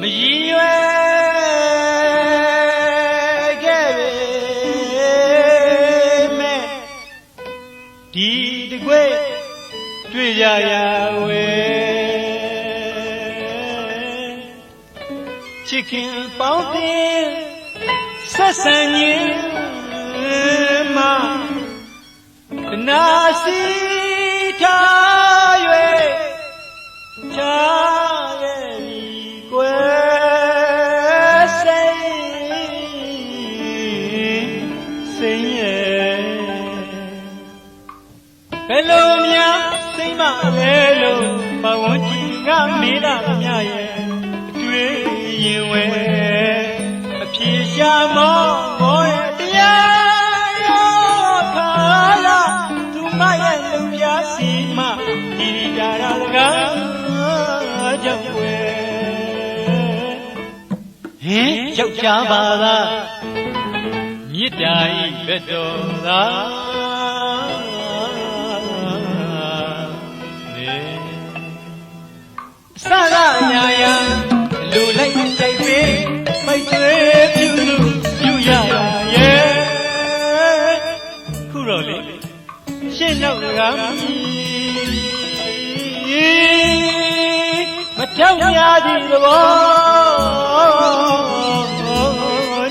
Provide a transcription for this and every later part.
မရည်ရွယ်ခဲ့ပေမဲ့ဒီတကွေ့တွေ့ကြရဝဲချစ်ခင်ပေါင်းတင်ဆက်ဆံခြင်းမှာတနာစီထား၍ချာရဲ့ဒီကွယ်စိတ်ရဲ့ဘယ်လိုများစိတ်မလဲလို့ဘဝကြီးကမေးတာမြရဲ့အတွေ့ရင်ဝဲအဖြေရှာမောရဲ့တရားရောခါလာသူမရဲ့လူပြားစီမဒီကြရာလကားကြောက်ွယ်ဟင်ကြောက်ကြပါလားမြစ်တာဤဘက်တော်သာစကားညာယာလူလိုက်တိုက်ပေးမိတ်ဆွေပြုလူပြုရပါရဲ့ခုတော့လေရှင်းတော့ကမထောက်ရသည့်သဘော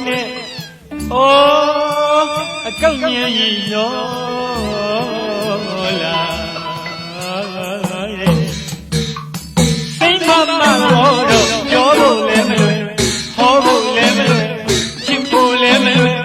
နဲ့အိုးအကောက်မြင်ရည်ရောလာစိတ်မမဘောတော့ပြောလို့လည်းမလွယ်ဟောဖို့လည်းမလွယ်ချစ်ဖို့လည်းမလွယ်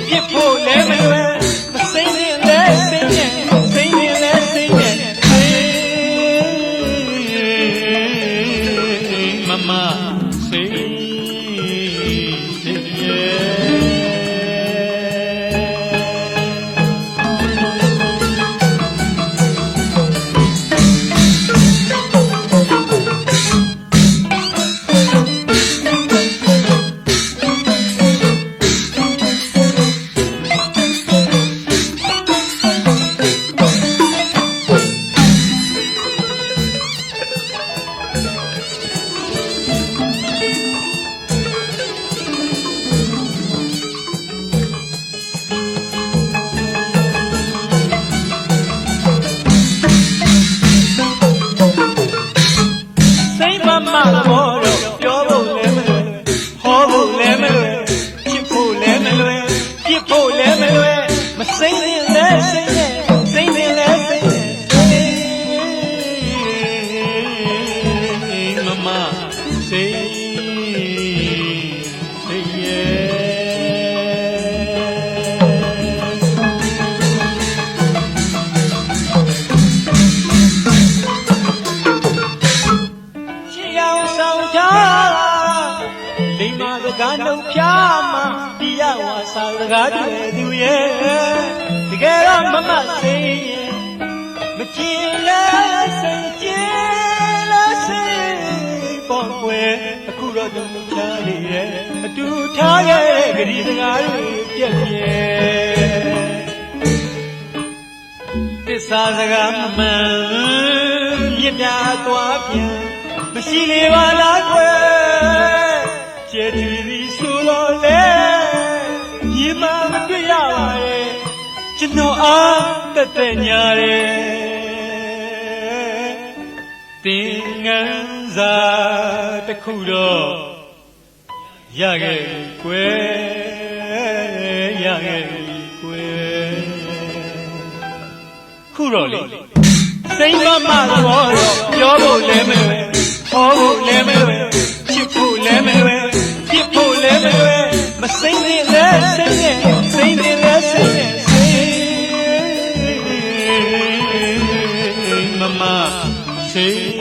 ပြစ်ဖို့လည်းမလွယ်မစိမ့်နဲ့လည်းစိမ့်နဲ့စိမ့်နဲ့လည်းစိမ့်နဲ့မမစိတ်မရှိလေပါလားကွယ်ကျဲသူသည်ဆိုတော့လေဒီမှာမတွေ့ရပါရဲ့ကျွန်တော်အားတက်တက်ညာတယ်သင်္ကန်းစာတစ်ခုတော့ရခဲ့ကွယ်ရခဲ့ကွယ်ခုတော့လေစိတ်မမတော့ပြောဖို့လည်းမလွယ်ဟောဖို့လည်းမလွယ်ချစ်ဖို့လည်းမလွယ်ပြစ်ဖို့လည်းမလွယ်မစိမ့်နဲ့လည်းစိမ့်နဲ့စိမ့်နဲ့လည်းစိမ့်နဲ့စိမ့်မမစိမ့်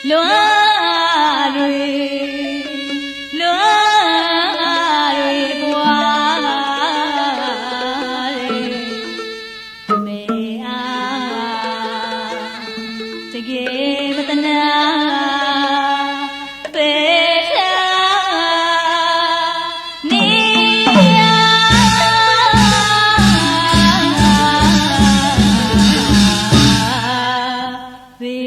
လွမ်းတွေလွမ်းတွေကွာမေအားတကယ်မတနာပေချာနေရဘေ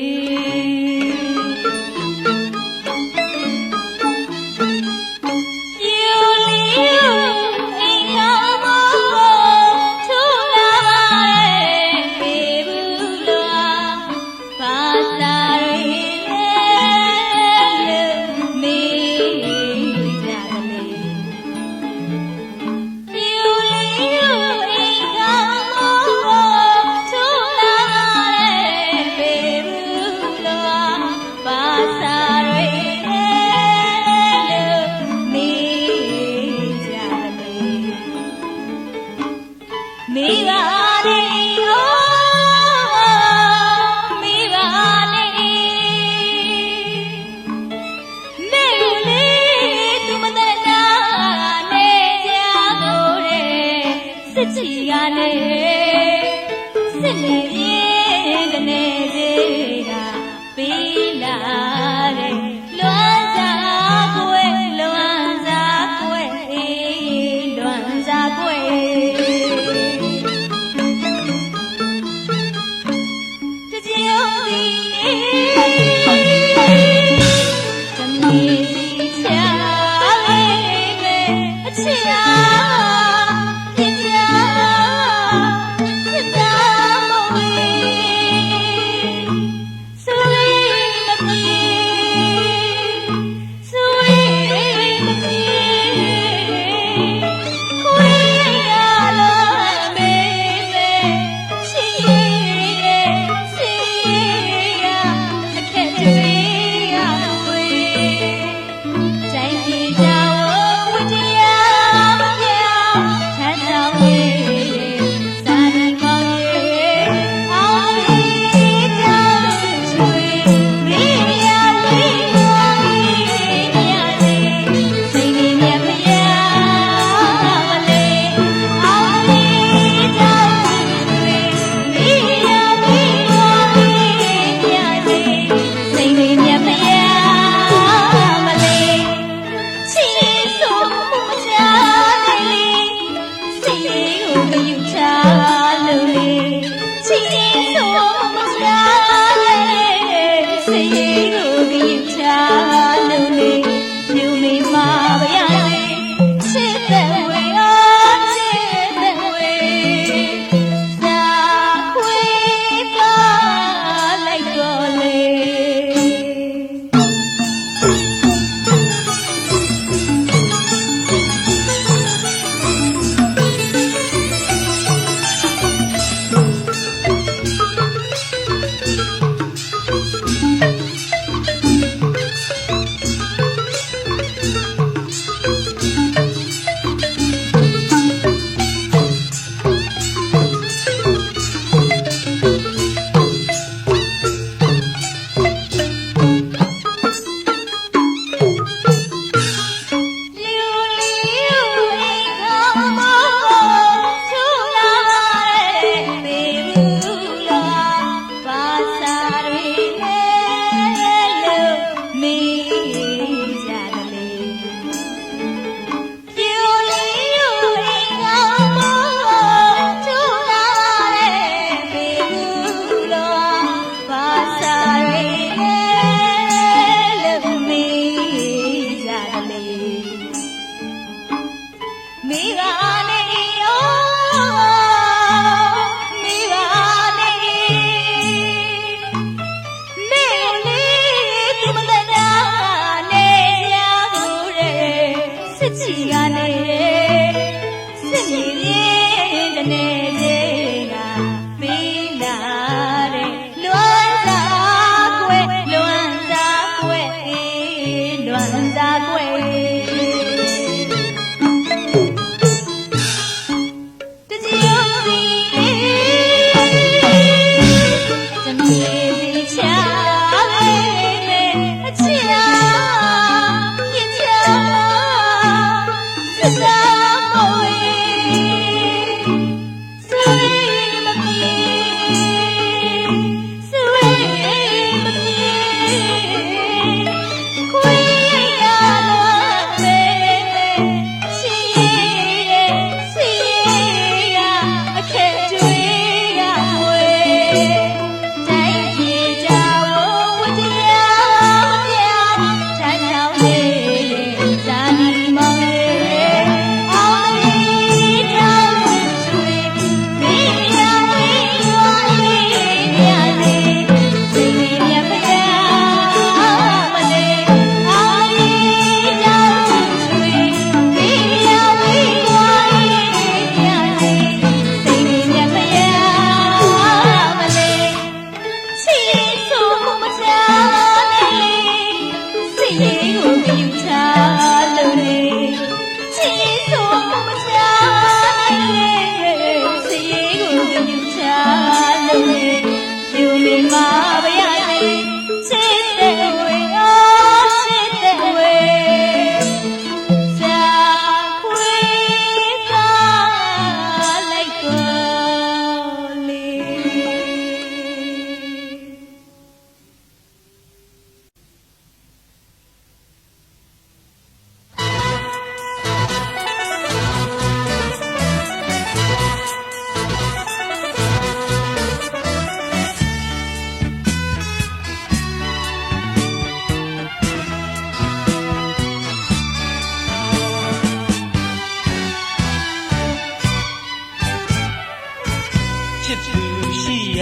မိဘလေးအိုမိဘလေးမေလေးသူမတနာနေကြကိုတဲ့စစ်ချီကလည်းစစ်နေရင်ကနေသေးကပေးလာတဲ့လွမ်းစားကွယ်လွမ်းစားကွယ်လွမ်းစားကွယ်မ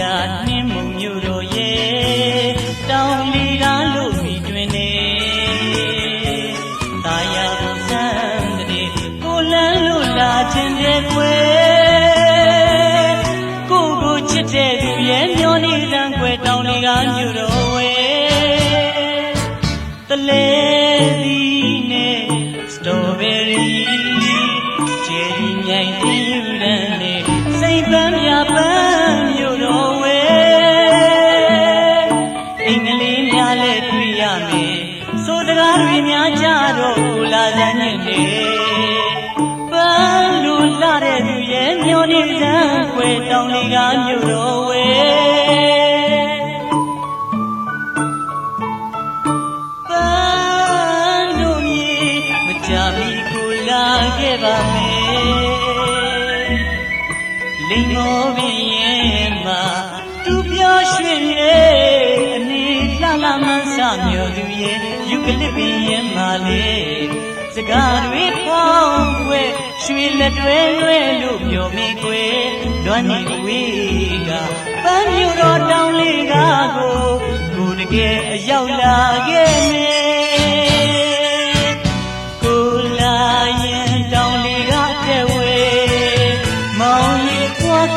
ရာနှင်းမုံမြို့တော်ရဲ့တောင်လီကားလို့မိတွင်နေတာယာကိုစမ်းတဲ့ကိုလန်းလို့လာခြင်းတဲ့ကွယ်ကိုချစ်တဲ့သူရဲ့မျောနေစမ်းကွယ်တောင်လီကားမြို့တော်ဝဲတလဲစီနဲ့စတော်ဘယ်ရီချယ်ရီမြိုင်တင်ယူရန်နဲ့စိတ်ပန်းမြပန်းမြို့တော်ဝဲအင်္ဂလိပ်များလည်းတွေ့ရမယ်ဆိုတကားတွေများကြတော့ကိုလာစမ်းညင်နေပန်းလို့လာတဲ့သူရဲ့မျောနေစမ်းကွယ်တောင်လီကားမြို့တော်ဝဲခဲ့ပါမယ်လိမ္မောပင်ရဲ့မှာသူပြောရွှင်ရဲ့အနေလှလှမှန်းစမျိုးသူရဲ့ယူကလစ်ပင်ရဲ့မှာလေစကားတွေပေါင်းွယ်ရွှေလက်တွဲလွဲလို့ပြောမိကွယ်လွမ်းနေဝေးကပန်းမြို့တော်တောင်လေးကားကိုတကယ်အရောက်လာခဲ့မယ်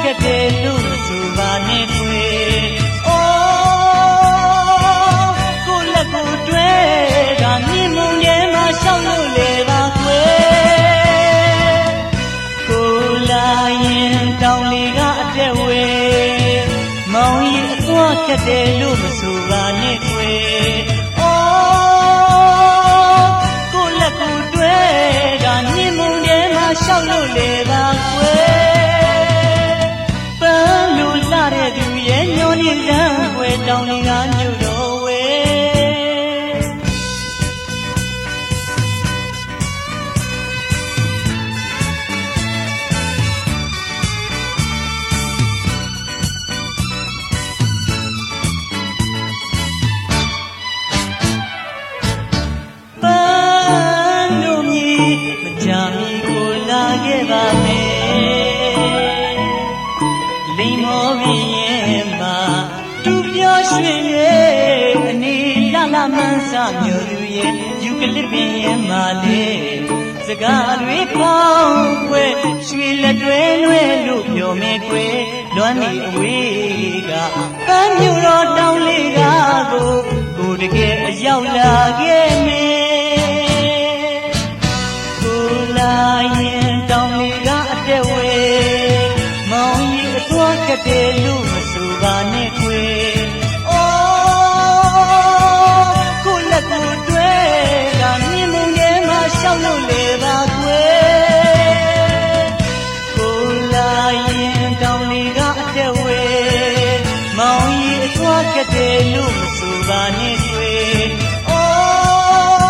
ကတဲ့လို့ဆိုပါနဲ့ကွယ်အိုးကိုလက်ကိုတွဲကမြင်မုံထဲမှာရှောက်လို့လေပါကွယ်ကိုလာရင်တောင်လေးကအတဲ့ဝဲမောင်ကြီးအသွားကတဲ့လို့မဆိုပါနဲ့ကွယ်အိုးကိုလက်ကိုတွဲကမြင်မုံထဲမှာရှောက်လို့လေပါကွယ်သူရဲ့ညောနေလမ်းွယ်တောင်လီကားမြို့တော်ဝဲပန်းတို့မြည်မကြမီကိုလာခဲ့ပါမယ်လိမ္မောပင်ရဲ့မှာသူပြောရွှင်ရဲ့အနေလှလှမှန်းစမျိုးသူရဲ့ယူကလစ်ပင်ရဲ့မှာလေစကားတွေပေါင်းွယ်ရွှေလက်တွဲလွဲလို့ပြောမိကွယ်လွမ်းနေအဝေးကပန်းမြို့တော်တောင်လေးကားကိုတကယ်အရောက်လာခဲ့မယ်ကိုလာရင်တောင်လေးကားအတဲ့ဝဲမောင်ကြီးအသွားကတဲ့လို့မဆိုပါနဲ့ကွယ်အိုးကိုလက်ကိုတွဲကမြင်မုံထဲမှာရှောက်လို့လေပါကွယ်ကိုလာရင်တောင်လေးကအတဲ့ဝဲမောင်ကြီးအသွားကတဲ့လို့မဆိုပါနဲ့ကွယ်အို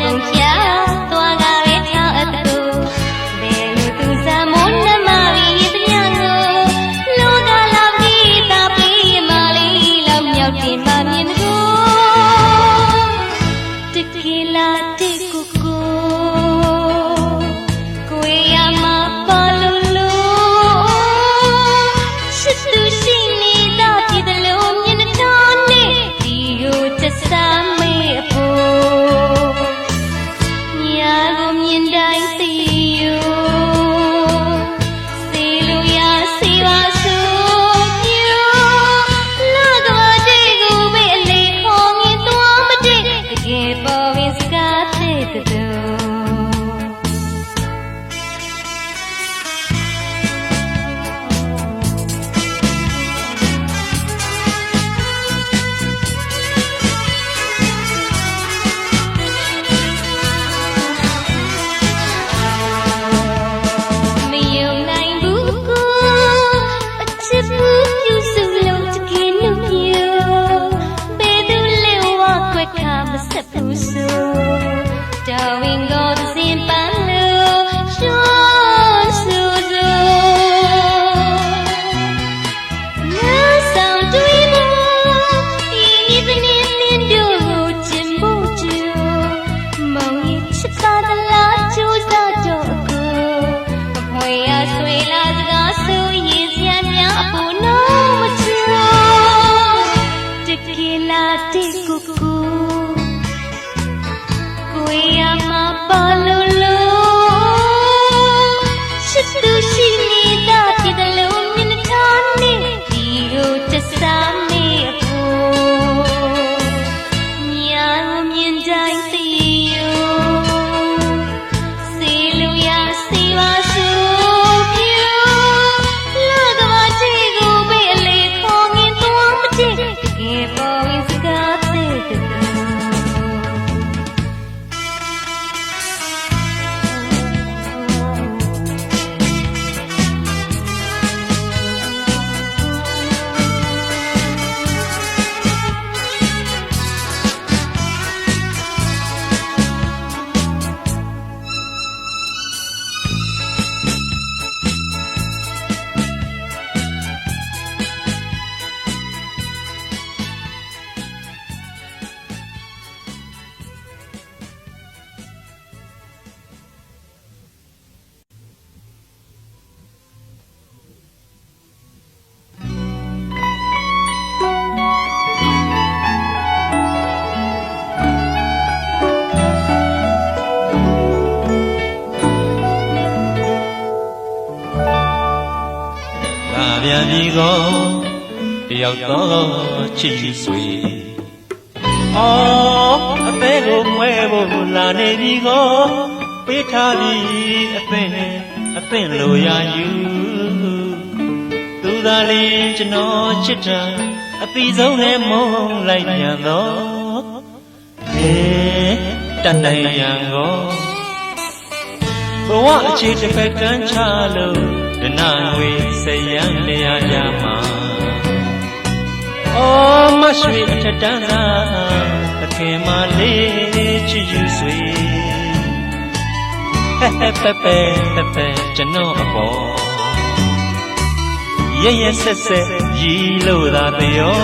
ကုန်ချာသွားကပဲထားအပ်တူဘယ်လိုသူစားမနမရီတညာကိုလောကလာပြီးတာပြီးမလေးလောက်မြောက်တင်ပါမြင်ကိုတကယ်လားတဲ့ကိုကိုရမှာပါလို့ရှစ်သူရှိနေတာဒီလိုမြင်တော့နေဒီကိုချက်စားမေးအဖို့ညာကိုမြင်တိုင်းသိယူစီလို့ရစီပါဆိုပြလာတော့တဲ့ကိုပဲအလေးခေါ်မြင်သွားမတဲ့တကယ်ပေါ်ဝင်စကားတဲ့တူပြန်ပြီကောတယောက်တော့ချစ်ဆွေအော်အသေးကိုမွဲဖို့လာနေပြီကောပေးထားပြီးအသင့်လိုရယူသူသာလေးကျွန်တော်ချစ်တာအပီဆုံးနဲ့မုန်းလိုက်ပြန်တော့ဟေးတန်နိုင်ရန်ကောဘဝအခြေတစ်ဖက်ကန်းချလို့ဒနာငွေစရန်လျာကြမှာအော်မရွှေအထက်တန်းသာအခင်မလေးချစ်ယူဆွေဟဲ့ဟဲ့ပဲကျွန်တော်အပေါ်ရဆက်ရီလို့သာပြော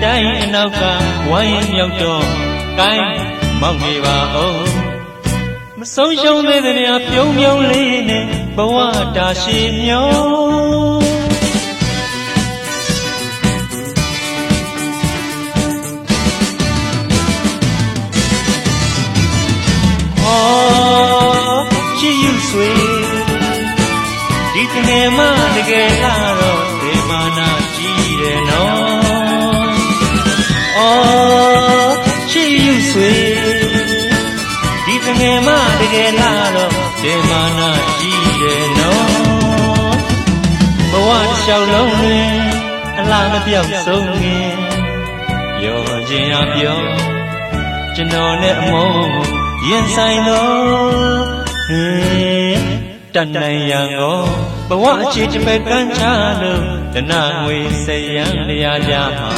တိုင်းအနောက်ကဝိုင်းရောက်တော့ကိုင်းမောက်နေပါအောင်မဆုံးရှုံးသေးတဲ့ပြုံးပြုံးလေးနဲ့ဘဝတာရှည်မျောအော်ချစ်ယူဆွေဒီတကယ်မှတကယ်လာတော့ဒီမာနာကြည့်တယ်နော်အော်ချစ်ယူဆွေဒီတကယ်မှတကယ်လာတော့ဒီမာနာကြည့်တယ်နော်ဘဝတစ်လျှောက်လုံးတွင်အလားမပြောက်ဆုံးခင်ပြောခြင်းအပြောကျွန်တော်နဲ့အမောရင်ဆိုင်တော့ဟေးတန်နိုင်ရန်ကိုဘဝအခြေတစ်ဖက်ကန်းချလို့ဒနာငွေစရန်လျာကြမှာ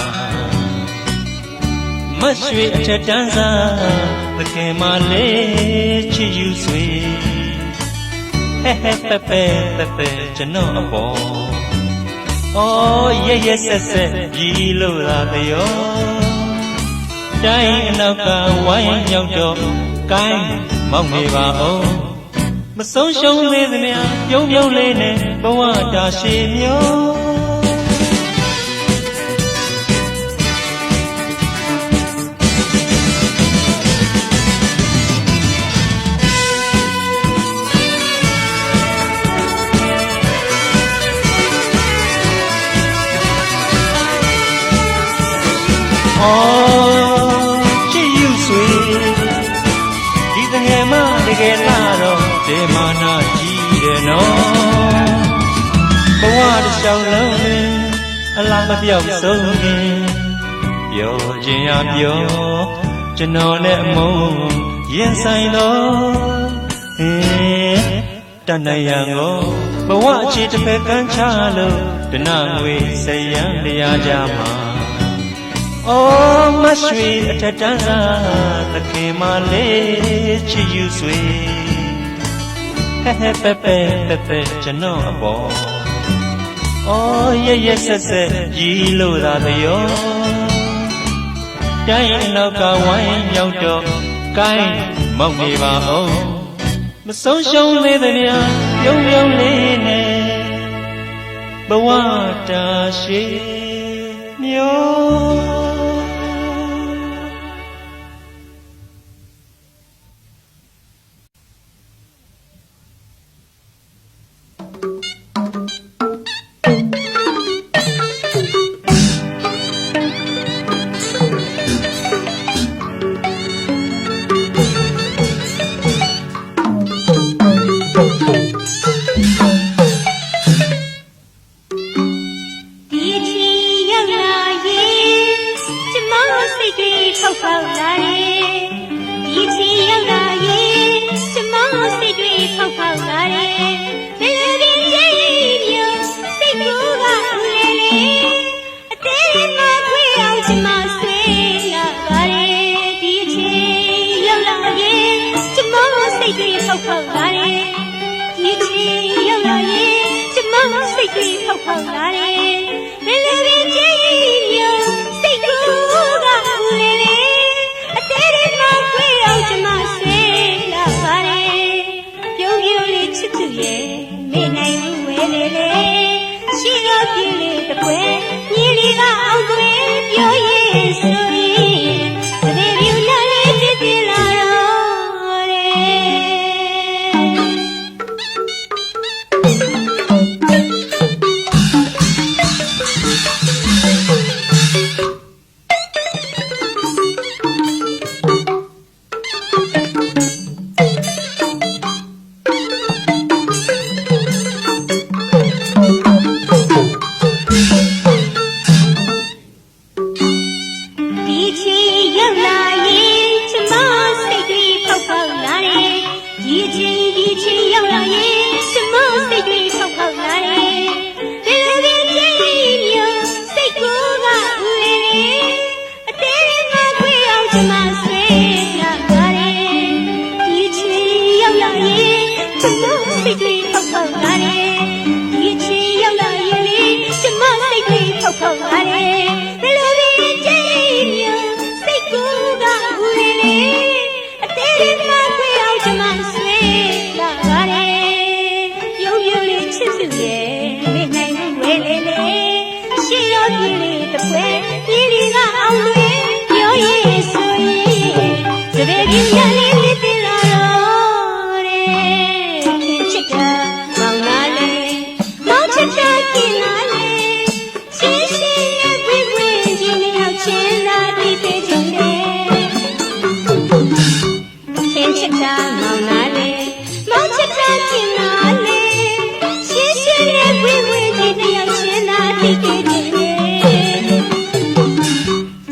မ မတ်ရွှေအထက်တန်းစားသခင်မလေးချစ်ယူဆွေဟဲ့ဟဲ့ပက်ပက်ပက်ပက်ကျွန်တော်အပေါ်အော်ရဲ့ရဲ့ဆက်ဆက်ကြီးလို့လာတရောတိုင်းအနောက်ကဝိုင်းရောက်တော့ကိုင်းမောက်နေပါအောင်မဆုံးရှုံးသေးသမျှပြုံးပြုံးလေးနဲ့ဘဝတာရှည်မျိုးချစ်ယူဆွေဒီတငယ်မတကယ်လာတော့ဒီမာနာကြီးတယ်နော်ဘဝတစ်လျှောက်လုံးနဲ့အလားမပြောက်ဆုံးခင်ပြောခြင်းရပြောကျွန်တော်နဲ့အမုန်းရင်ဆိုင်တော့တန်နိုင်ရန်ကိုဘဝအခြေတစ်ဖက်ကန်းချလို့ဒနာငွေစရန်တရားကြမှာအော်မရွှေအထက်တန်းစားသခင်မလေးချစ်ယူဆွေဟဲ့ဟဲ့ပက်ပက်ပက်ပက်ကျွန်တော်အပေါ်အော်ရဲ့ရဲ့ဆက်ဆက်ကြီးလို့သာတရောတိုင်းနောက်ကဝိုင်းရောက်တော့ကိုင်းမောက်နေပါအောင်မဆုံးရှုံးသေးသမျှပြုံးပြုံးလေးနဲ့ဘဝတာရှည်မျိုး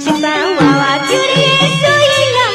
ချစ်ပန်းဝါဝါပြူရဲဆိုရင်လာ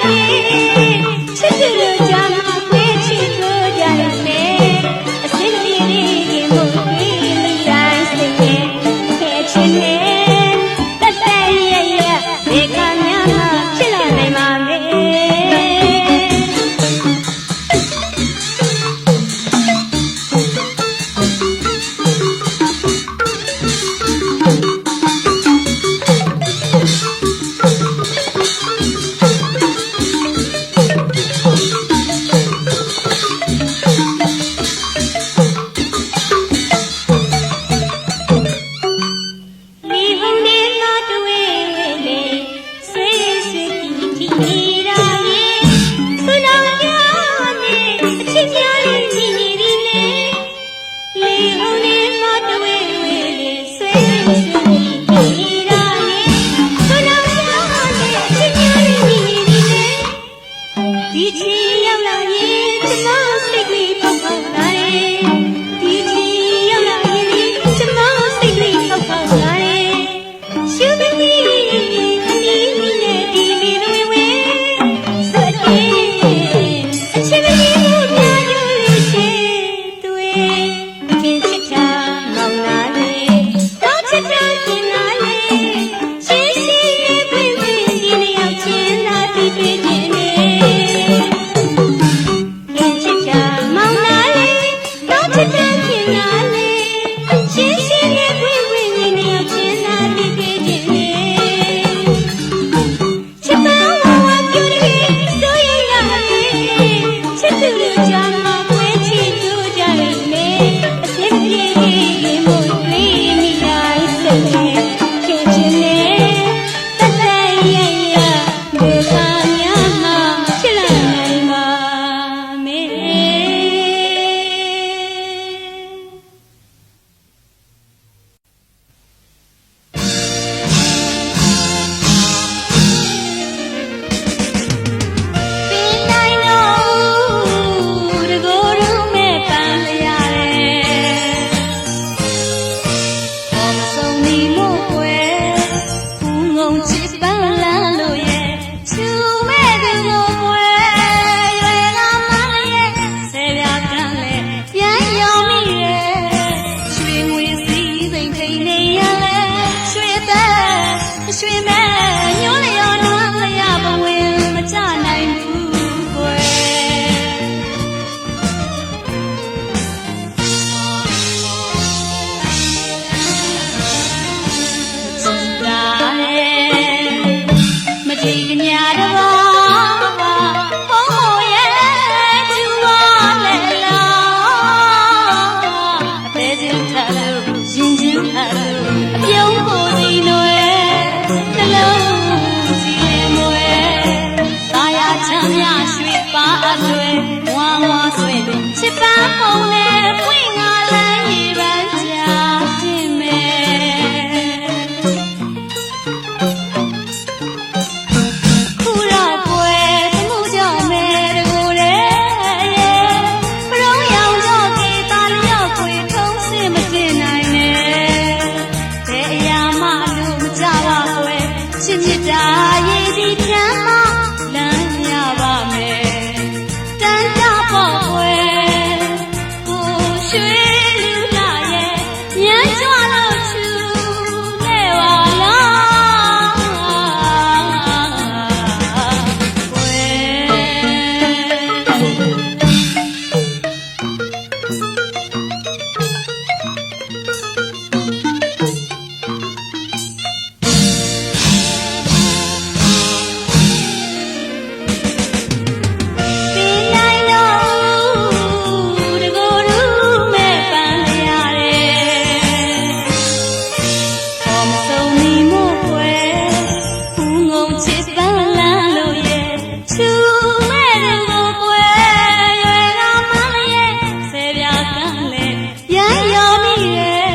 ရွှေမဲညိုးလျော်နွမ်းလျဘဝင်မချနိုင်ဘူးကွယ်မတိကညာတဘာဘုံရဲ့ကျူဝလဲလာအသေးစင်ထလို့ရင်ချင်းထလို့အပြုံးကိုစီနွယ်နှလုံးစီရင်မွယ်သာယာချမ်းမြရွှေပါအလွယ်ဝါဝါဆွေချစ်ပန်းပုံနဲ့ပွင့်ငါလန်းရပန်းချာတင်မယ်ခုတော့ကွယ်သမှုကြောင့်မဲတကူတဲ့ပရုံးရောင်တော့ကေတာလျော့ခွေထုံးစင်မတင်နိုင်နဲ့ဘယ်အရာမှလို့မကြပါကွယ်ချစ်မြတ်တာရည်ဒီချမ်းမလမ်းရပါမယ်တန်တာပေါ့ကွယ်ကိုရွှေလူလာရဲ့ညံကြွလို့ချူလဲပါလားကွယ်ပင်နိုင်တော့တကူရူမဲ့ပန်းလျာတဲ့ဟောမဆုံးမီမို့ကွယ်ဘူးငုံချစ်ပန်းလန်းလို့ရဲ့ချူမဲ့တကူကွယ်ရွယ်ကမန်းရဲ့ဆယ်ပြာကန်းလေရမ်းရောမိရဲ့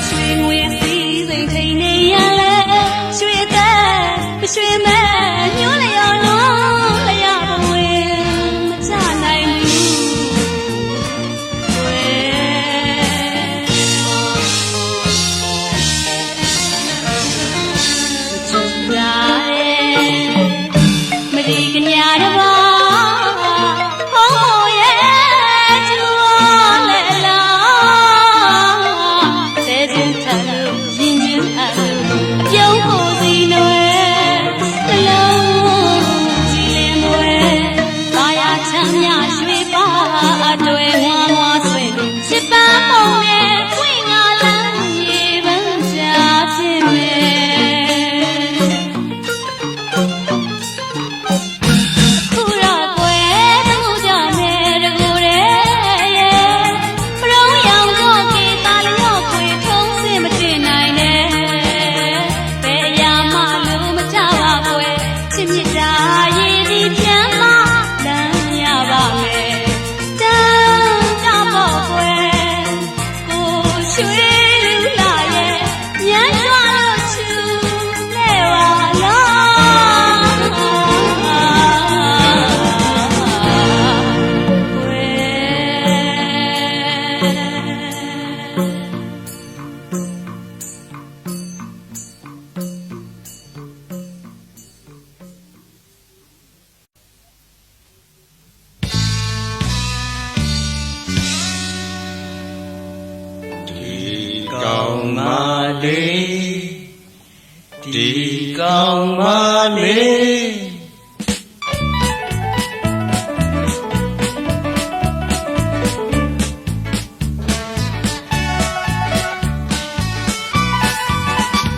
ရွှေငွေစီးစိမ်ထိန်နေရလဲရွှေသက်ရွှေမဲ့ညိုးလျော်လုံးလျဘဝင်မချနိုင်ဘူးကွယ်ချစ်ရတယ်မဒီကညာတဘာဟောရဲ့ကျူလဲလာတဲချင်းထလို့ရင်ချင်းအလို့ပြုံးကိုစီနွယ်နှလုံးကြည်လင်မွယ်သာယာချမ်းမြရွှေပါအတွေ့ဝါဝါဆွေချစ်ပန်းပုံနဲ့ပွင့်ငါလန်းရေပန်းချာဖြစ်မယ်ခုတော့ကွယ်သမှုကြောင့်မဲတကူတဲ့ပရုံးရောင်တော့ကေတာလျော့ခွေထုံးစင်မတင်နိုင်နဲ့ဘယ်အရာမှလို့မကြပါကွယ်ချစ်မြတ်တာရည်ဒီချမ်းမလမ်းရပါမယ်တန်တာပေါ့ကွယ်ကိုရွှေလူလာရဲ့ညံကြွလို့ချူလဲပါလားကွယ်ဒီကောင်မလေးဒီကောင်မလေး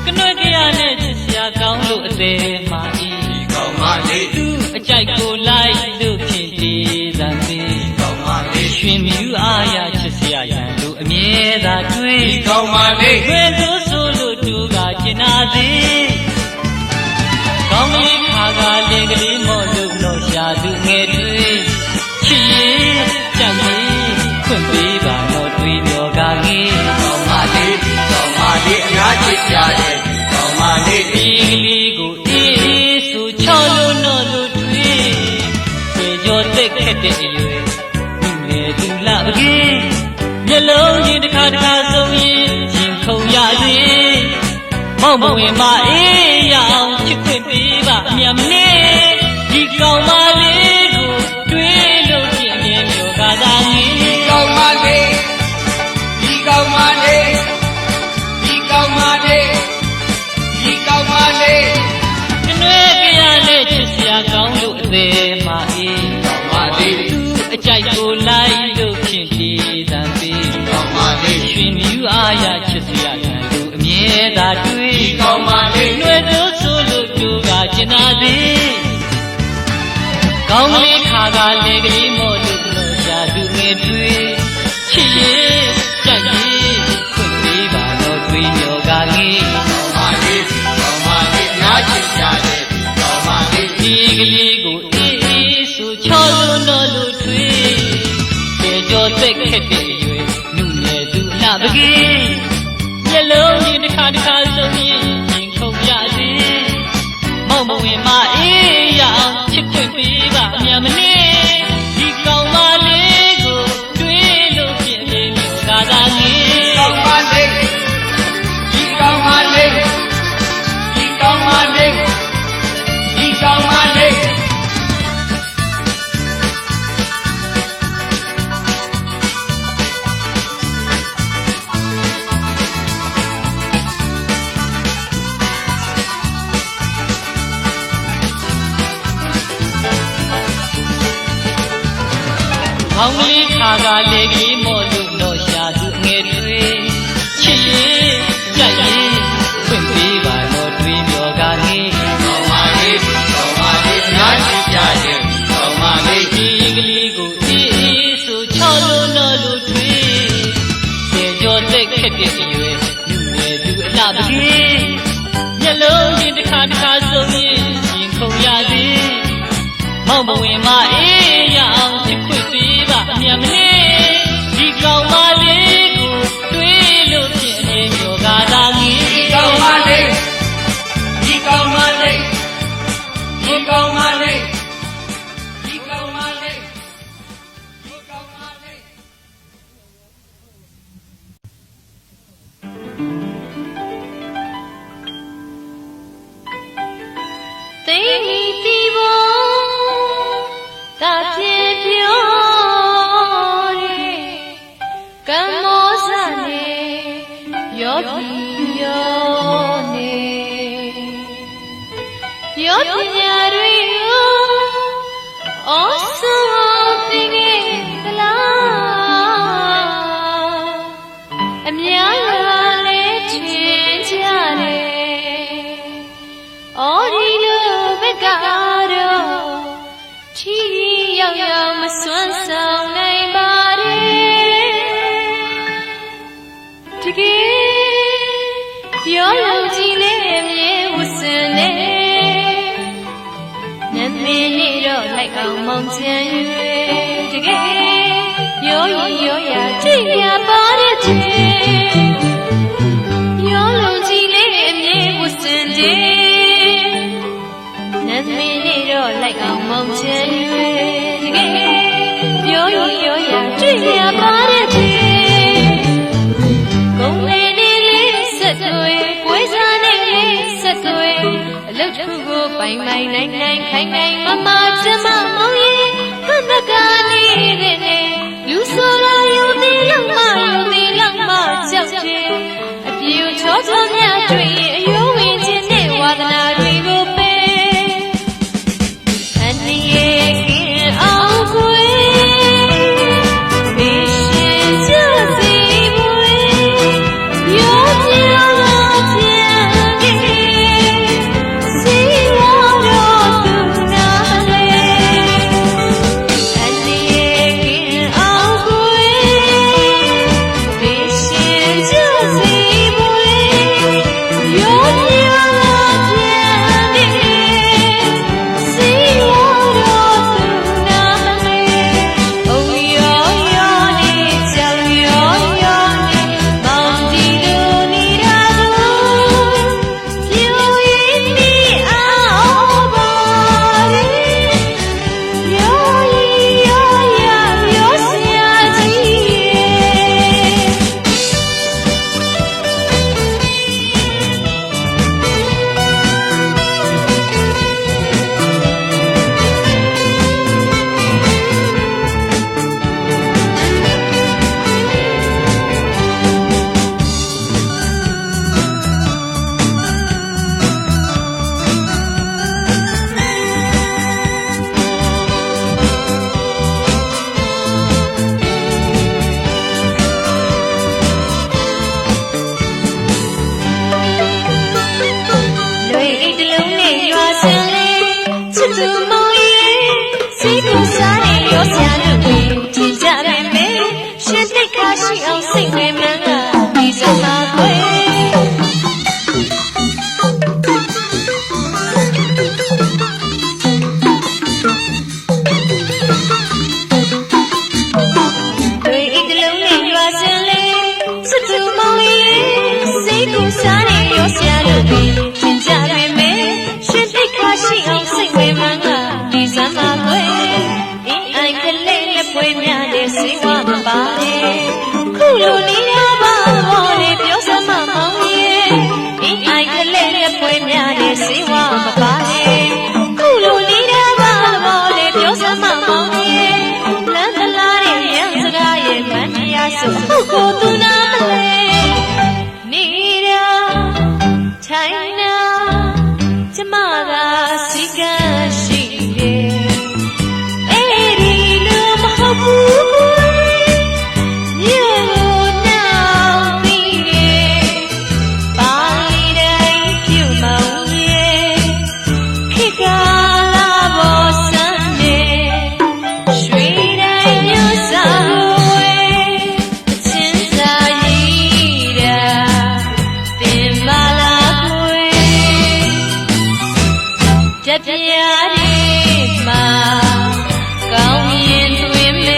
ကနွေကရနဲ့ချစ်စရာကောင်းလို့အသေးမှဤ ဒီကောင်မလေး သူအကြိုက်ကိုလိုက်လို့ဖြစ်တည်သံသေး ဒီကောင်မလေး ရွှင်မြူအားရချစ်စရာရန်လို့အမြဲသာတွေး ဒီကောင်မလေး ဘယ်လိုဆိုလို့သူကကျင်နာသေးကောင်းလေးခါကလင်ကလေးမော့လို့လို့ရှာသူငယ်တွေချစ်ရင်ကြံ့ရင်ခွင့်ပေးပါတော့တွေးပြောကငေး ကောင်မလေးကောင်မလေးအများကြီးရှားတယ်ဒီကောင်မလေး ဒီကလေးကိုအေးအေးဆိုချော်လို့နော်လို့တွေးပြေကျော်တက်ခက်တဲ့အရွယ်သူငယ်သူလာပကေးမျက်လုံးချင်းတစ်ခါတစ်ခါဆုံးရင်ရင်ခုန်ရစေမောက်မဝင်မအေးရအောင်ချစ်ခွင့်ပေးပါအမြတ်မနဲ့ဒီကောင်မလေးကိုတွေးလို့ပြင်းပြင်းမျိုးကသာငေး ဒီကောင်မလေးဒီကောင်မလေးဒီကောင်မလေးဒီကောင်မလေး ကောင်းလို့အသေးမအေး ကောင်းပါလေ သူအကြိုက်ကိုလိုက်လို့ဖြင့်ပြေးတန်ပေး ကောင်းပါလေ ရွှင်မြူအားရချစ်စရာခံလို့အမြဲသာတွေ့ ကောင်းပါလေ နှွေတို့ဆိုလို့တို့ကကျင်နာသည်ကောင်းလေးခါကလေကလေးမို့လို့လို့ရှာသူငယ်တွေ့ချစ်ရဲ့ကြိုက်ရဲ့ခွင့်ပေးပါတော့တွေ့ညောကငေး ကောင်းပါလေကောင်းပါလေငါချစ်ကြတယ်ကောင်းပါလေ ဒီကလေးကိုအေးအေးဆိုချောလို့တော့လို့ထွေးကျေကျော်သက်ခက်တဲ့အရွယ်နုနယ်သူအလှပကြီးမျက်လုံးကြီးတစ်ခါစုံရင်ရင်ခုန်ရသည်မောင်မဝင်မအေးရအောင်ချစ်ခွင့်ပေးပါအမြတ်မနည်းဒီကောင်မလေးကိုတွေ့လို့ဖြစ်နေမျိုးသာငေး ကောင်းပါလေဒီကောင်းပါလေဒီကောင်းပါလေဒီကောင်းပါလေ ကောင်းလေးခါကလေကလေးမို့လို့တော့ရှာသူငယ်တွေ့ချစ်ရဲ့ကြိုက်ရဲ့ခွင့်ပေးပါတော့တွေ့မျောကငေး ကောင်းပါလေကောင်းပါလေငါချစ်ကြတယ်ကောင်းပါလေ ဒီကလေးကိုအေးအေးဆိုချောလို့တော့လို့ထွေးကျေကျော်သက်ခက်တဲ့အရွယ်လူငယ်သူအလှပကြီးမျက်လုံးကြီးတစ်ခါစုံရင်ရင်ခုန်ရသည်မောင်မဝင်မအေးရအောင်ချစ်ခွင့်ပေးပါအမြတ်မနည်းဒီကောင်မလေးကိုတွေ့လို့ဖြစ်နေမျိုးကသာငေး ဒီကောင်းပါလေဒီကောင်းပါလေဒီကောင်းပါလေဒီကောင်းပါလေဒီကောင်းပါလေ သိမိတီဘောတာပြေပြောတဲ့ကမ္မောဇနေယောဂီယောနေယောပညာတွေကိုဩစုသိခဲ့သလားအများကလည်းချင်ကြတယ်အော်ဒီလိုဘက်ကတော့ချီရောက်ရောက်မစွမ်းဆောင်နိုင်ပါရဲ့တကယ်ပြောလို့ကြည့်လေမြေဝစင်နေနမင်းနေတော့လိုက်အောင်မောင်ချင်၍တကယ်ရောရောရကြည့်ရပါတဲ့ချေပြောလို့ကြည့်လေမြေဝစင်နေနမင်းနေတော့လိုက်အောင်မောင်ချင်၍တကယ်ပြောရောရကြည့်ရပါတဲ့ချေကုန်လေးလေးဆက်သွေးပွဲစားနေဆက်သွေးအလုတ်တစ်ခုကိုပိုင်ပိုင်နိုင်နိုင်ခိုင်ခိုင်မမချမမောင်ရင်ခဏကနေနဲ့လူဆိုရယူသေးလောက်မကြောက်တယ်အပြေချောချောများတွေ့ရင်အယိုးဝင်ခြင်းနဲ့ဝါသနာတွေကိုပဲအနေရဲ့ကင်းအောင်ကို有စ်သူမောင်ရဲ့စိတ်ကိုစားနေရောစရာလို့ပဲထင်ကြတယ်မေရှင်တိတ်ခါရှိအောင်စိတ်ဝင်မှန်းကဒီစမှာခွေစားနေရောစရာလို့ပဲသင်ကြရမယ်ရှင်တိတ်ခါရှိအောင်စိတ်ဝင်မှန်းကဒီစမ်းပါခွေအင်းအိုင်ကလေးလက်ပွေးများတဲ့စိတ်ဝမပါနဲ့ခုလိုနေရပါဘောလေပြောစမ်းမမောင်ရဲ့အင်းအိုင်ကလေးလက်ပွေးများတဲ့စိတ်ဝမပါနဲ့ခုလိုနေရပါဘောလေပြောစမ်းမမောင်ရဲ့လမ်းသလားတဲ့ရန်စကားရဲ့မန်တရားဆိုခုကိုသူနာမလဲထိုင်နာကျမသာစိတ်ကရှိတယ်အဲ့ဒီလိုမဟုတ်ဘူးကွယ်မြို့ကိုနောက်ပြီးတယ်ပါလီတိုင်းပြုမောင်ရဲ့ခေကလာဘောစမ်းနေရွှေတိုင်းမြို့စားဝဲအချင်းစာရည်တာတင်ပါတပြားဒီမှာကောင်းရင်တွင်မေ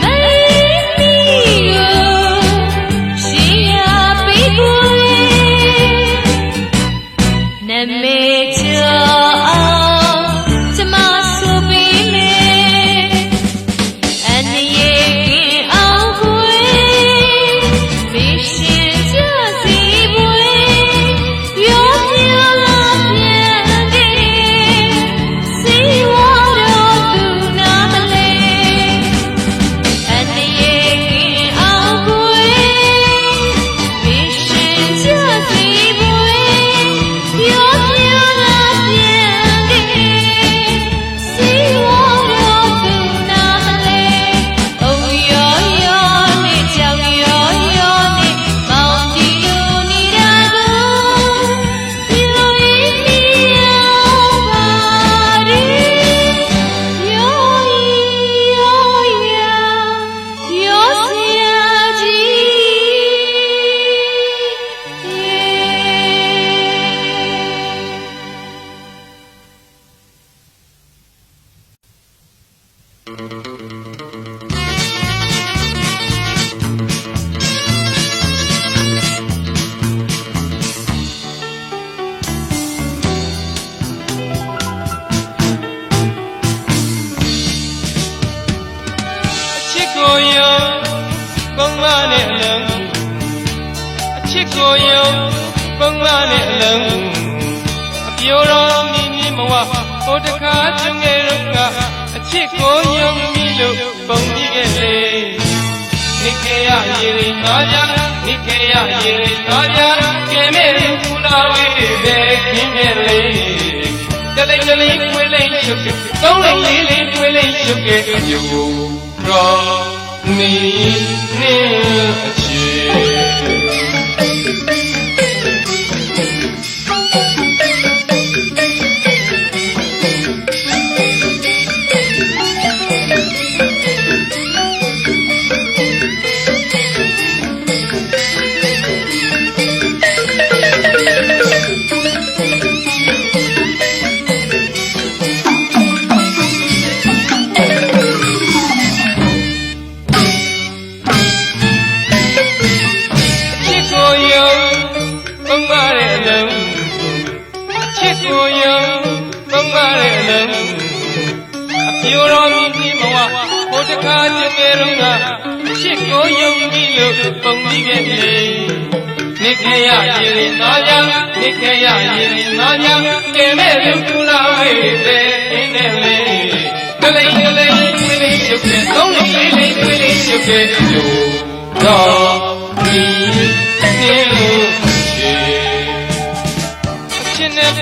မလေးမီကိုရှိရပေးကိုနမေချောအောင်ကျမဆိုပေးမေအနေရဲ့အောင်ကိုမေရှင်ချစီပွေရော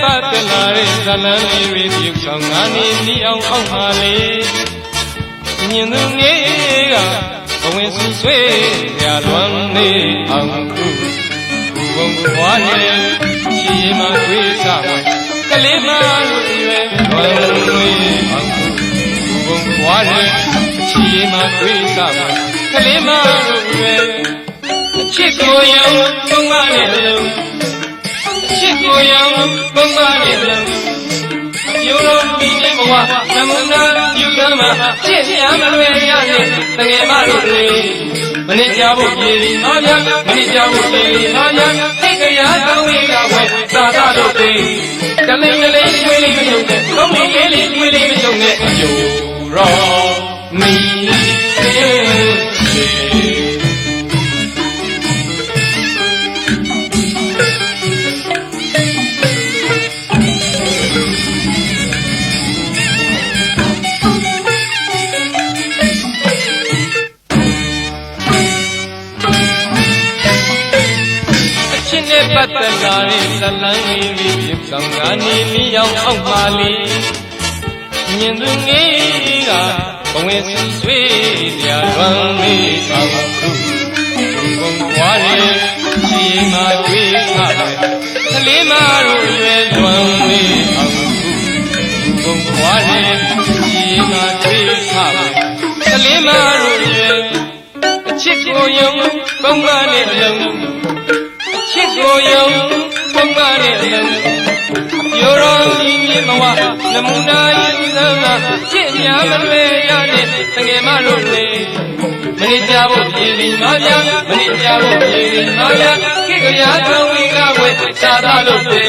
ပတ်သက်လာတဲ့ဇလန်းလေးတွေပြုတ်ဆောင်ငါနေနီးအောင်အောက်ပါလေမြင်သူငယ်ကဘဝင်ဆူဆွေးရလွမ်းနေအောင်သူဘုံဘွားနေချီမွေးစားက လေးမတို့ရွယ်လွယ်လွယ်အောင်ဘုံဘွားရဲ့ချီမှတွေးစားမှာကလေးမတို့ရွယ်အချစ်ကိုယုံဘုံမနဲ့လုံးအချစ်ကိုယုံဘုံမနဲ့လုံးယူလို့ဒီနေ့ဘဝသမုနာယူကမှာချစ်ရမလွယ်ရနဲ့တကယ်မတို့တွေမနစ်ကြဖို့ရည်မားများမနစ်ကြဖို့ရည်မားများသိကြရကောင်းလေးကဝဲသာသာတို့တွေတလိမ့်တလိမ့်ကျွေးလေးမယုံနဲ့ကောင်းလေးလေးကျွေးလေးမယုံနဲ့ယူရောမီပတ်သက်လာတဲ့ဇလန်းလေးပြီးဆောင်ကနေမိရောက်အောက်ပါလေမြင်သူငယ်ကဘဝင်ဆူဆွေးကြလွမ်းလေးအောင်သူဘုံဘွားရဲ့ချီမှတွေးခါကလေးမတို့ရွယ်လွမ်းလေးအောင်သူဘုံဘွားရဲ့ချီမှတွေးခါကလေးမတို့ရွယ်အချစ်ကိုယုံဘုံမနဲ့အလုံးချစ်ကိုယုံဘုံမနဲ့အလုံးပြောတော်ဒီမြေမဝနမူနာယူသမှာချစ်များမလွယ်ရတဲ့တကယ်မလို့လေမနစ်ကြဖို့ပြည်ပြီးမာပြမနစ်ကြဖို့ပြည်ပြီးမာပြခိကရာကောင်းဝေကဝဲသာသာလို့လေ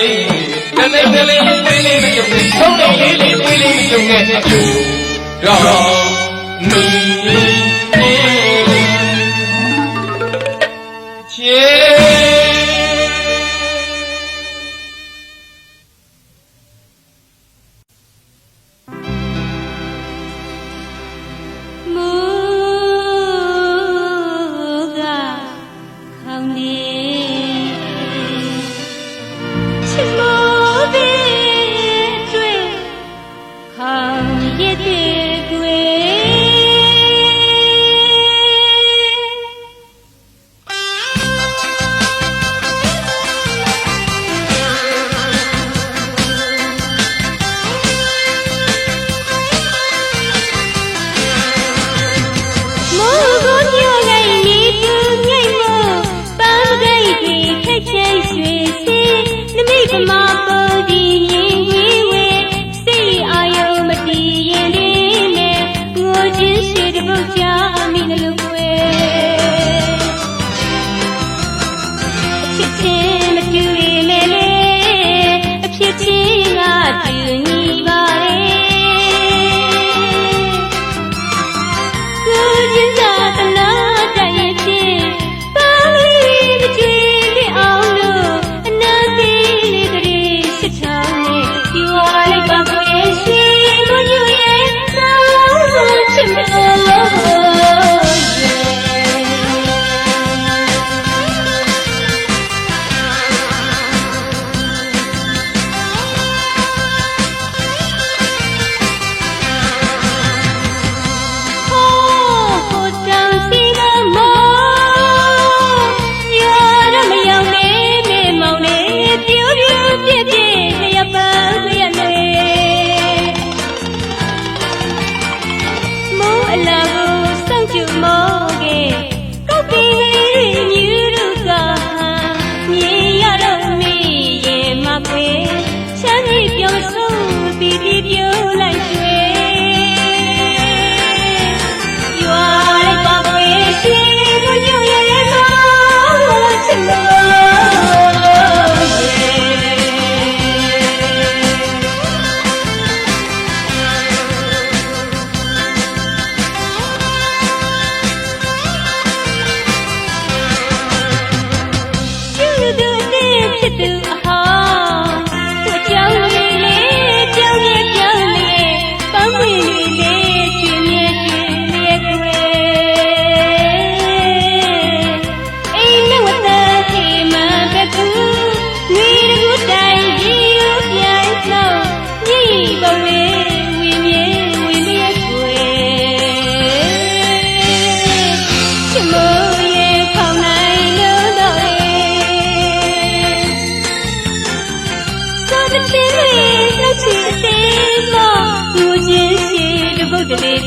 တနေ့တလေးဝေးလေးမယုံနဲ့သုံးလေးလေးဝေးလေးမယုံနဲ့ယူတော်မီချေ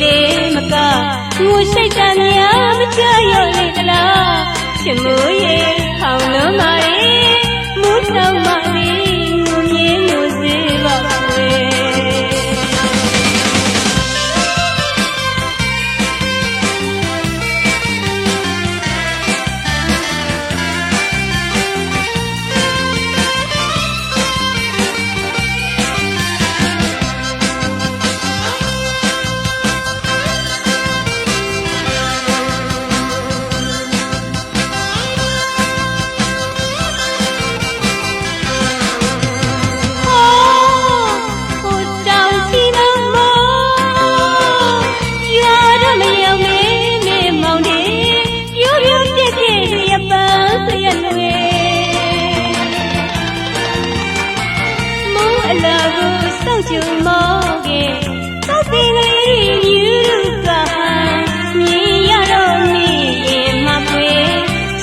လေးမကငိုစိတ်တမ်းများမကြရောလေတလားချစ်မိုးရေဟောင်းလုံးမာရေမူထောင်မာလေးငိုမြင်းငိုစေပါကွယ်ကျူမောကေတောက်ပင်လေးမြူလူကမြင်ရတော့မိရင်မကွယ်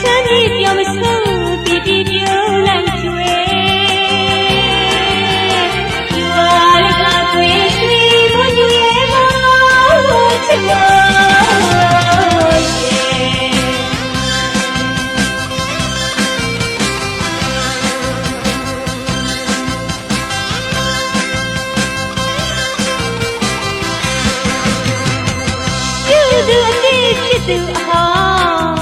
ချမ်းမြေပြောမဆုံးပြပြပြုံးလိုက်ကျွေယူပါရကကွယ်ရွှေဘွားယူရဲ့မောချစ်မောသူအဟောင်း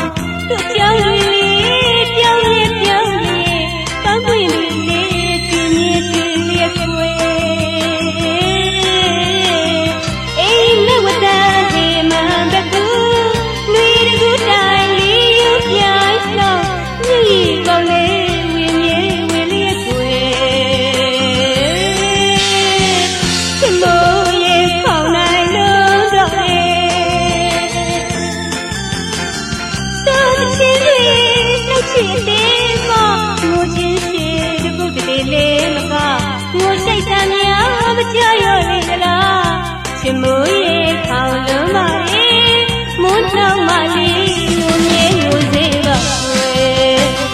သူကြောင့်လေးပြောင်းလေးပြောင်းလေးပန်းပွင့်လေးပြင်းမြည်လေးလျက်ွယ်အိမ်မဝတ္တဒီမန်တကူနှွေတကူတိုင်းလေးယူပြိုင်ဆောင်မြည်ကောင်းလေးဝင်မြဲဝင်လျက်ွယ်ချစ်မိုးရေခေါင်းနိုင်လို့တော့ချစ်တယ်မငိုချင်းရှိတဲ့ပုတ်တေးလေးမကငိုစိတ်တမ်းများမကြရောလေလားချစ်မိုးရေခေါင်းလုံးမလေးမွန်းထောင်မလေးငိုမြဲငိုစေပါကွယ်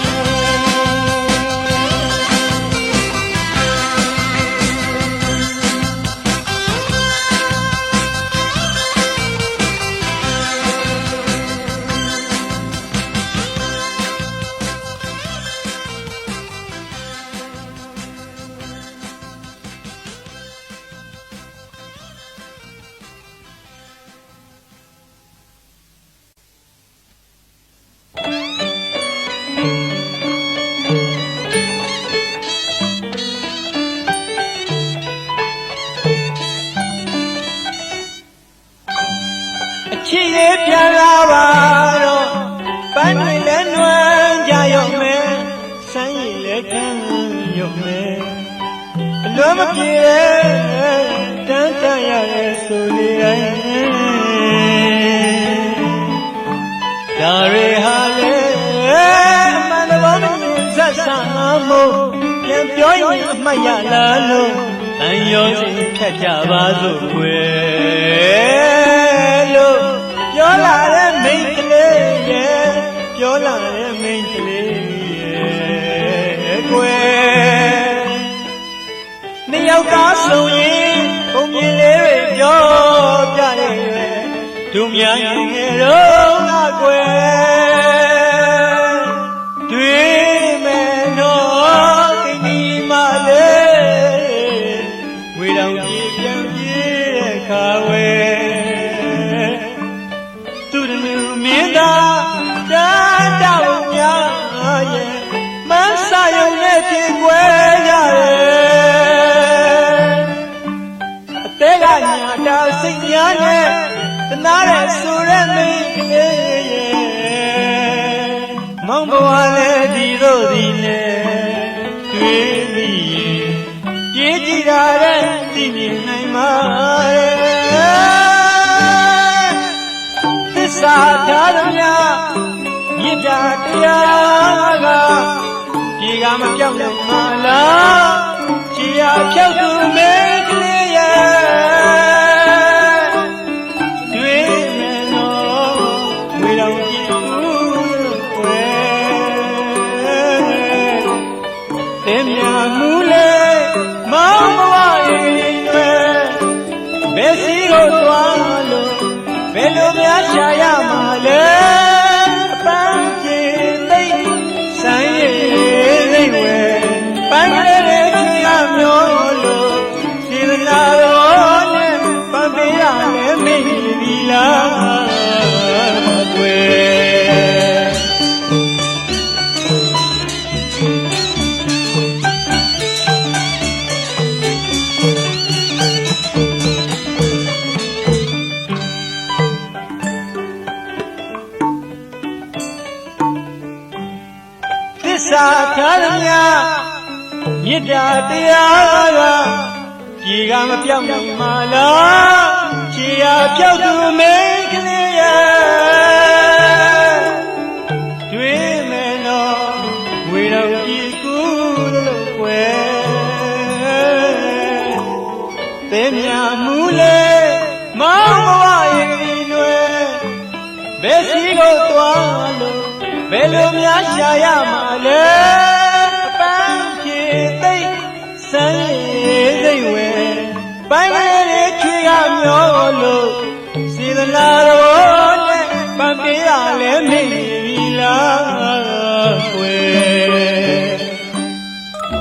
ချစ်ရဲ့ပြန်လာပါတော့ပန်းတွေလည်းနွမ်းကြရုံနဲ့ဆန်းရည်လည်းထမ်းရုံနဲ့အလွမ်းမပြေတန်းတန်းရရဲ့ဆိုလေတိုင်းဒါတွေဟာလေအမှန်တော့မင်းဆက်ဆံမို့ပြန်ပြောရင်အမှတ်ရလာလို့တန်ရောစီဖြတ်ကြပါစို့ွယ်လို့ပြောလာတဲ့မိန်းကလေးရဲ့ပြောလာတဲ့မိန်းကလေးရဲ့ကွယ်နှစ်ယောက်သားဆုံရင်ဘုံမြင်လေးတွေပြောပြတယ်တို့များငယ်တော့ငါကွယ်တွေ့မယ်တော့ကိနီမလေးဝေတောင်ပြေပြန်ပြေတဲ့ခါဝဲမင်းသားတောင်းများရဲ့မဆာယုံနဲ့ပြေကွယ်ကြတယ်အသေးကညာတာစိတ်များနဲ့တနာတဲ့ဆိုတဲ့မိန်းကလေးရဲ့မောင်ဘဝလည်းဒီတို့ဒီနဲ့တွေ့မိရင်ပြေးကြည့်တာတဲ့သိမြင်နိုင်မှာစာထားသမျှမြစ်တာတရားကဒီကမပြောင်းလို့မလားချီရဖြောက်သူမဲကလေးရဲ့တွေ့မယ်နော်ဝေတော်ကြည့်ဦးွယ်တင်မြမူလေမောင်ဘဝရဲ့တွေဘယ်စီကိုသွားလို့ ဘယ်လိုများရှာရမှာလဲအပန်းပြေသိဆန်းရည်သိဝဲပန်းရတဲ့ချီရမျိုးလို့စေတနာတော်နဲ့ပန်းပေးရလဲမေ့ပြီလားကွယ်သစ္စာထားရမြမေတ္တာတရားကပြေကမပြောင်းနိုင်မှာလားခြေရာပြောက်သူမင်းကလေးရဲ့တွေ့မယ်နော်ဝေတော်ကြီးကူလို့ကွယ်တဲမြမှုလေမောင်ဘဝရဲ့ဒီနွယ်ဘယ်စီကိုသွားလို့ဘယ်လိုများရှာရမှာလဲအပန်းဖြေသိဆန်းရည်စိတ်ဝဲပန်းရည်ချွေကမျောလို့စေတနာတော်နဲ့ပန်းပေးရလဲမေ့ပြီလားကွယ်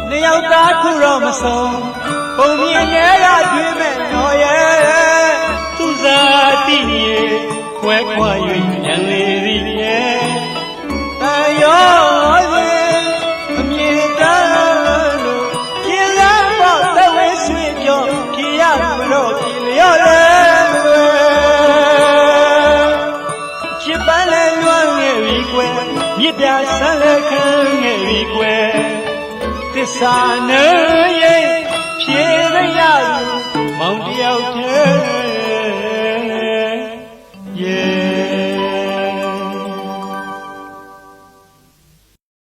နှစ်ယောက်သားခုတော့မဆုံးပုံမြင်ရဲ့ကတွေ့မဲ့တော်ရဲ့သူစားတိရဲ့ခွဲခွာ၍ပြန်လေသည်ရဲ့တန်ရောစဉ်အမြင်တမ်းလို့ကျင်လာတော့သဝဲဆွေပြောဖြေရမလို့ဖြေလျော့လဲချစ်ပန်းလဲလွမ်းငယ်ပြီကွယ်မြစ်ပြဆန်းလဲခံငယ်ပြီကွယ်သစ္စာနဲ့